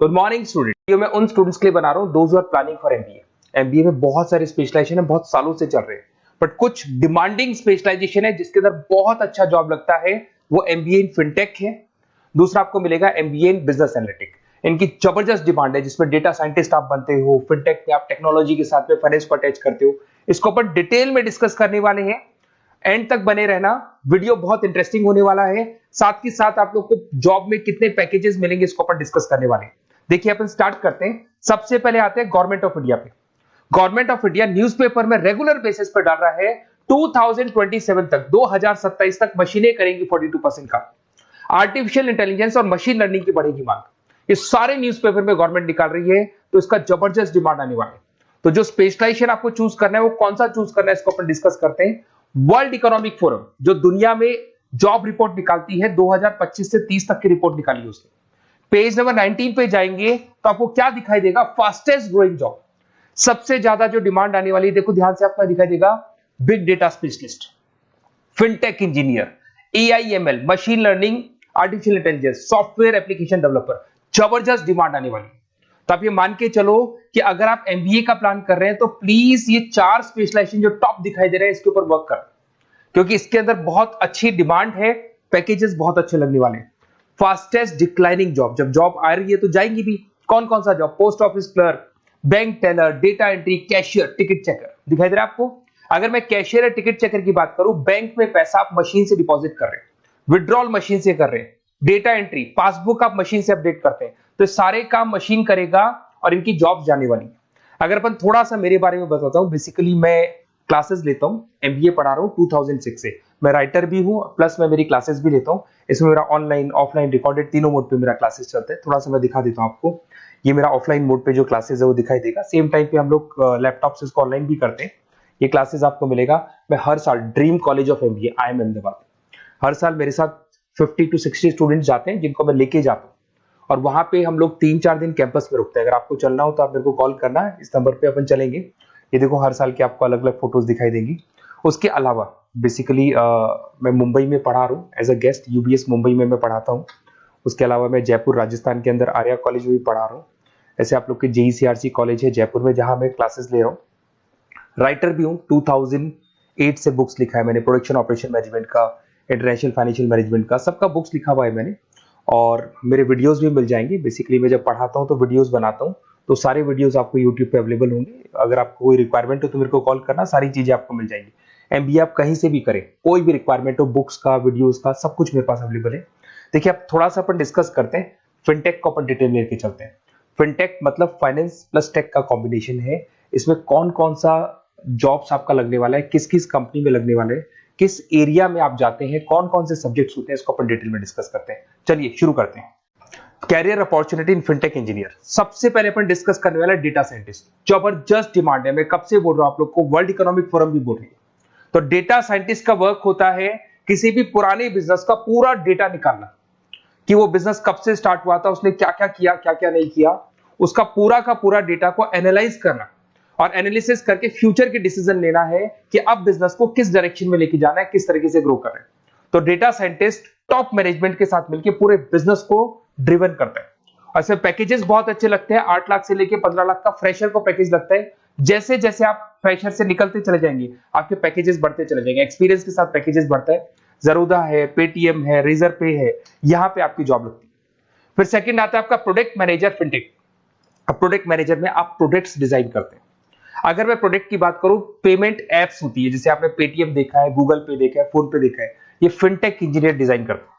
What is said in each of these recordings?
Good morning student. ये मैं उन स्टूडेंट्स के लिए बना रहा हूँ those are planning for MBA. MBA में बहुत सारे स्पेशलाइजेशन है, बहुत सालों से चल रहे हैं, बट कुछ डिमांडिंग स्पेशलाइजेशन है जिसके अंदर बहुत अच्छा जॉब लगता है, वो एमबीए इन फिनटेक है। दूसरा आपको मिलेगा एमबीए इन बिजनेस एनालिटिक। इनकी जबरदस्त डिमांड है, जिसमें डेटा साइंटिस्ट आप बनते हो, फिनटेक में आप टेक्नोलॉजी के साथ में फाइनेंस को अटैच करते हो। इसको अपन डिटेल में डिस्कस करने वाले हैं, एंड तक बने रहना, वीडियो बहुत इंटरेस्टिंग होने वाला है। साथ ही साथ आप लोग को जॉब में कितने पैकेजेस मिलेंगे इसको अपन डिस्कस करने वाले हैं। देखिए अपन स्टार्ट करते हैं। सबसे पहले आते हैं गवर्नमेंट ऑफ इंडिया पे। गवर्नमेंट ऑफ इंडिया न्यूज़पेपर में रेगुलर बेसिस पर डाल रहा है 2027 तक, 2027 तक मशीनें करेंगी 42% का। आर्टिफिशियल इंटेलिजेंस और मशीन लर्निंग की बढ़ेगी मांग। ये सारे न्यूज़पेपर में गवर्नमेंट निकाल रही है, तो इसका जबरदस्त डिमांड आने वाला है। तो जो स्पेशलाइजेशन आपको चूज करना है वो कौन सा चूज करना है इसको अपन डिस्कस करते हैं। वर्ल्ड इकोनॉमिक फोरम जो दुनिया में जॉब रिपोर्ट निकालती है, 2025 से 30 तक की रिपोर्ट निकाली है उसने। पेज नंबर 19 पे जाएंगे तो आपको क्या दिखाई देगा, फास्टेस्ट ग्रोइंग जॉब, सबसे ज्यादा जो डिमांड आने वाली है, देखो ध्यान से आपको दिखाई देगा, big data specialist, fintech engineer, AIML, machine learning, artificial intelligence, software application developer, जबरदस्त डिमांड आने वाली है। तो आप ये मान के चलो कि अगर आप एमबीए का प्लान कर रहे हैं तो प्लीज ये 4 स्पेशलाइजेशन जो टॉप दिखाई दे रहे हैं इसके ऊपर वर्क कर, क्योंकि इसके अंदर बहुत अच्छी डिमांड है, पैकेजेस बहुत अच्छे लगने वाले हैं। फास्टेस्ट डिक्लाइनिंग जॉब, जब जॉब आ रही है तो जाएंगी भी। कौन कौन सा job, post office clerk, bank teller, data entry, cashier, ticket checker, दिखाई दे रहा है आपको। अगर मैं कैशियर या टिकट चेकर की बात करूं, बैंक में पैसा आप मशीन से डिपॉजिट कर रहे हैं, विड्रॉल मशीन से कर रहे हैं, डेटा एंट्री, पासबुक आप मशीन से अपडेट करते हैं, तो सारे काम मशीन करेगा और इनकी जॉब जाने वाली है। अगर अपन थोड़ा सा मेरे बारे में बताता हूं, बेसिकली मैं क्लासेस लेता हूं, एमबीए पढ़ा रहा हूं 2006 से। मैं राइटर भी हूं, प्लस मैं मेरी क्लासेस भी लेता हूं। इसमें मेरा ऑनलाइन ऑफलाइन रिकॉर्डेड तीनों मोड पे मेरा क्लासेस चलते हैं। थोड़ा सा मैं दिखा देता हूं आपको। ये मेरा ऑफलाइन मोड पे जो क्लासेस है वो दिखाई देगा। सेम टाइम पे हम लोग लैपटॉप से इसको ऑनलाइन भी करते हैं। ये क्लासेस आपको मिलेगा। मैं हर साल dream college of MBA IIM Ahmedabad, हर साल मेरे साथ 50 to 60 स्टूडेंट्स जाते हैं, जिनको मैं लेके जाता हूँ, और वहां पे हम लोग 3-4 दिन कैंपस में रुकते हैं। अगर आपको चलना हो तो आप मेरे को कॉल करना है, इस नंबर पे अपन चलेंगे। ये देखो हर साल के आपको अलग अलग फोटोज दिखाई देंगी। उसके अलावा बेसिकली मैं मुंबई में पढ़ा रहा हूँ as a guest, UBS Mumbai में मैं पढ़ाता हूँ। उसके अलावा मैं जयपुर राजस्थान के अंदर आर्या कॉलेज में भी पढ़ा रहा हूँ। ऐसे आप लोग के JECRC कॉलेज है जयपुर में, जहां मैं क्लासेस ले रहा हूँ। राइटर भी हूँ, 2008 से बुक्स लिखा है मैंने, प्रोडक्शन ऑपरेशन मैनेजमेंट का, इंटरनेशनल फाइनेंशियल मैनेजमेंट का, सबका बुक्स लिखा हुआ है मैंने। और मेरे वीडियोस भी मिल जाएंगे। बेसिकली मैं जब पढ़ाता हूँ तो वीडियोस बनाता हूँ, तो सारे वीडियोस आपको यूट्यूब पे अवेलेबल होंगे। अगर आपको कोई रिक्वायरमेंट हो तो मेरे को कॉल करना, सारी चीजें आपको मिल जाएंगी। एमबीए आप कहीं से भी करें, कोई भी रिक्वायरमेंट हो, बुक्स का, वीडियोस का, सब कुछ मेरे पास अवेलेबल है। देखिए अब थोड़ा सा अपन डिस्कस करते हैं, फिनटेक को अपन डिटेल में लेके चलते हैं। फिनटेक मतलब फाइनेंस प्लस टेक का कॉम्बिनेशन है। इसमें कौन कौन सा जॉब्स आपका लगने वाला है, किस किस कंपनी में लगने वाले हैं, किस एरिया में आप जाते हैं, कौन कौन से सब्जेक्ट्स होते हैं, इसको अपन डिटेल में डिस्कस करते हैं। चलिए शुरू करते हैं। Career opportunity in fintech engineer. सबसे पहले अपन डिस्कस करने वाला है डेटा साइंटिस्ट। जबरदस्त डिमांड है, मैं कब से बोल रहा हूं आप लोग को, वर्ल्ड इकोनॉमिक फोरम भी बोल रही है। तो डेटा साइंटिस्ट का वर्क होता है किसी भी पुराने बिजनेस का पूरा डेटा निकालना, कि वो बिजनेस कब से स्टार्ट हुआ था, उसने क्या क्या किया, क्या क्या नहीं किया, उसका पूरा का पूरा डेटा को एनालाइज करना और एनालिसिस करके फ्यूचर के डिसीजन लेना है कि अब बिजनेस को किस डायरेक्शन में लेके जाना है, किस तरीके से ग्रो कर रहे हैं। तो डेटा साइंटिस्ट टॉप मैनेजमेंट के साथ मिलकर पूरे बिजनेस को ड्रिवन करता है। और इसमें पैकेजेस बहुत अच्छे लगते हैं। 8 लाख से लेके 15 लाख का फ्रेशर को पैकेज लगता है। जैसे जैसे आप फ्रेशर से निकलते चले जाएंगे, आपके पैकेजेस बढ़ते चले जाएंगे, एक्सपीरियंस के साथ पैकेजेस बढ़ता है। जरूदा है, पेटीएम है, रेजर पे है, यहां पे आपकी जॉब लगती है। फिर सेकंड आता है आपका प्रोडक्ट मैनेजर फिनटेक। अब प्रोडक्ट मैनेजर में आप प्रोडक्ट्स डिजाइन करते हैं। अगर मैं प्रोडक्ट की बात करूं, पेमेंट एप्स होती है, जैसे आपने पेटीएम देखा है, गूगल पे देखा है, फोन पे देखा है, ये फिनटेक इंजीनियर डिजाइन करते हैं।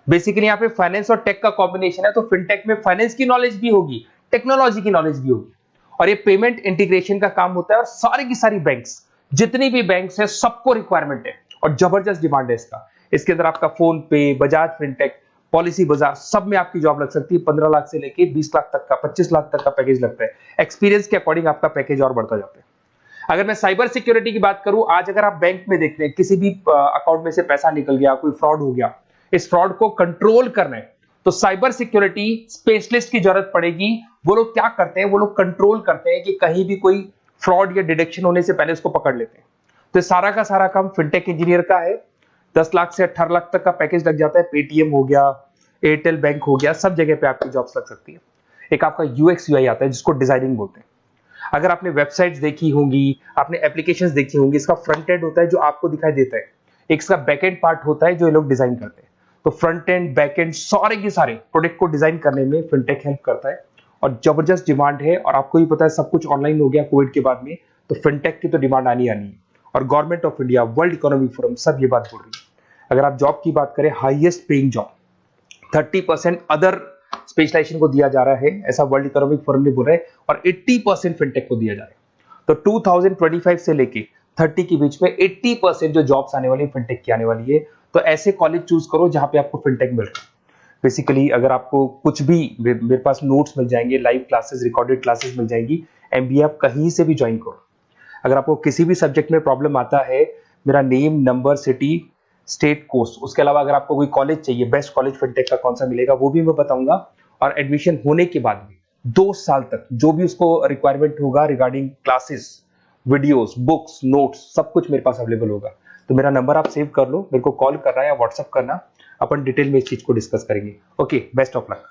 बेसिकली यहाँ पे फाइनेंस और टेक का कॉम्बिनेशन है, तो फिनटेक में फाइनेंस की नॉलेज भी होगी, टेक्नोलॉजी की नॉलेज भी होगी, और ये पेमेंट इंटीग्रेशन का काम होता है। और सारी की सारी बैंक्स, जितनी भी बैंक्स है, सबको रिक्वायरमेंट है और जबरदस्त डिमांड है इसका। इसके अंदर आपका फोन पे, बजाज फिनटेक, पॉलिसी बाजार, सब में आपकी जॉब लग सकती है। 15 लाख से लेके 20 लाख तक का, 25 लाख तक का पैकेज लगता है। एक्सपीरियंस के अकॉर्डिंग आपका पैकेज और बढ़ता जाता है। अगर मैं साइबर सिक्योरिटी की बात करूं, आज अगर आप बैंक में देखते हैं किसी भी अकाउंट में से पैसा निकल गया, कोई फ्रॉड हो गया, इस फ्रॉड को कंट्रोल करना है तो साइबर सिक्योरिटी स्पेशलिस्ट की जरूरत पड़ेगी। वो लोग क्या करते हैं, वो लोग कंट्रोल करते हैं कि कहीं भी कोई फ्रॉड या डिटेक्शन होने से पहले उसको पकड़ लेते हैं। तो सारा का सारा काम फिनटेक इंजीनियर का है। 10 लाख से 18 लाख तक का पैकेज लग जाता है। पेटीएम हो गया, एयरटेल बैंक हो गया, सब जगह पे आपकी जॉब्स लग सकती है। एक आपका यूएक्स यूआई आता है जिसको डिजाइनिंग बोलते हैं। अगर आपने वेबसाइट्स देखी होंगी, आपने एप्लीकेशंस देखी होंगी, इसका फ्रंट एंड होता है जो आपको दिखाई देता है, एक इसका बैक एंड पार्ट होता है जो ये लोग डिजाइन करते हैं। तो फ्रंट एंड बैक एंड सारे के सारे प्रोडक्ट को डिजाइन करने में फिनटेक हेल्प करता है और जबरदस्त डिमांड है। और आपको भी पता है सब कुछ ऑनलाइन हो गया कोविड के बाद में, तो फिनटेक की तो डिमांड आनी है। और government of India, world economic forum सब ये बात बोल रही है। अगर आप जॉब की बात करें, highest paying job 30% other specialization को दिया जा रहा है, ऐसा वर्ल्ड इकोनॉमिक फोरम ने बोला है, और 80% फिनटेक को दिया जा रहा है। तो 2025 से लेके 30 के बीच में 80% जो जॉब्स आने वाली है फिनटेक की आने वाली है। तो ऐसे कॉलेज चूज करो जहां पे आपको फिनटेक मिल रहा है। बेसिकली अगर आपको कुछ भी, मेरे पास नोट्स मिल जाएंगे, लाइव क्लासेस, रिकॉर्डेड क्लासेस मिल जाएंगी, एमबीए आप कहीं से भी ज्वाइन करो। अगर आपको किसी भी सब्जेक्ट में प्रॉब्लम आता है, मेरा name, number, city, state, course, उसके अलावा अगर आपको कोई कॉलेज चाहिए, बेस्ट कॉलेज फिनटेक का कौन सा मिलेगा वो भी मैं बताऊंगा। और एडमिशन होने के बाद भी 2 साल तक जो भी उसको रिक्वायरमेंट होगा regarding classes, videos, books, notes, सब कुछ मेरे पास अवेलेबल होगा। तो मेरा नंबर आप सेव कर लो, मेरे को कॉल करना या व्हाट्सएप करना, अपन डिटेल में इस चीज को डिस्कस करेंगे। Okay, best of luck.